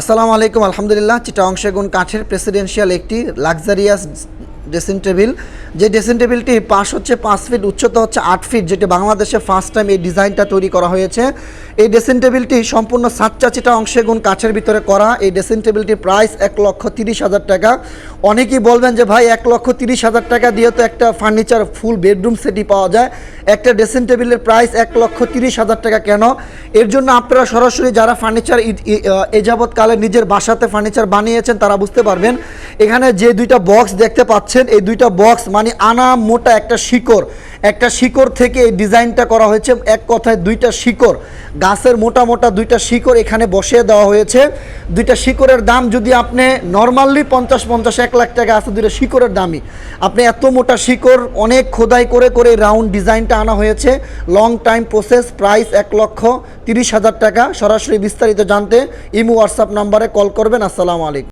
আসসালামু আলাইকুম। আলহামদুলিল্লাহ, চিটাগং সেগুন কাঠের প্রেসিডেন্সিয়াল একটি লাক্সারিয়াস ড্রেসিং টেবিল। যে ড্রেসিং টেবিলটি পাশ হচ্ছে 5 ফিট, উচ্চতা হচ্ছে 8 ফিট, যেটি বাংলাদেশে ফার্স্ট টাইম এই ডিজাইনটা তৈরি করা হয়েছে। এই ড্রেসিং টেবিলটি সম্পূর্ণ সাচ্চা চিটাগং সেগুন কাঠের ভিতরে করা। এই ড্রেসিং টেবিলটির প্রাইস 1,30,000 টাকা। অনেকেই বলবেন যে ভাই 1,30,000 টাকা দিয়ে তো একটা ফার্নিচার ফুল বেডরুম সেটই পাওয়া যায়, একটা ড্রেসিং টেবিলের প্রাইস 1,30,000 টাকা কেন? এর জন্য আপনারা সরাসরি যারা ফার্নিচার এ যাবৎকালে নিজের বাসাতে ফার্নিচার বানিয়েছেন তারা বুঝতে পারবেন। এখানে যে দুইটা বক্স দেখতে পাচ্ছেন, এই দুইটা বক্স মানে আনা মোটা একটা শিকড় থেকে এই ডিজাইনটা করা হয়েছে। এক কথায় দুইটা শিকড়, গাছের মোটা মোটা দুইটা শিকড় এখানে বসিয়ে দেওয়া হয়েছে। দুইটা শিকড়ের দাম যদি আপনি নর্মালি 50-1 লাখ টাকা আছে দুইটা শিকড়ের দামই। আপনি এত মোটা শিকড় অনেক খোদাই করে করে রাউন্ড ডিজাইনটা আনা হয়েছে। লং টাইম প্রসেস, প্রাইস 1,30,000 টাকা। সরাসরি বিস্তারিত জানতে ইমো হোয়াটসঅ্যাপ নাম্বারে কল করবেন। আসসালামু আলাইকুম।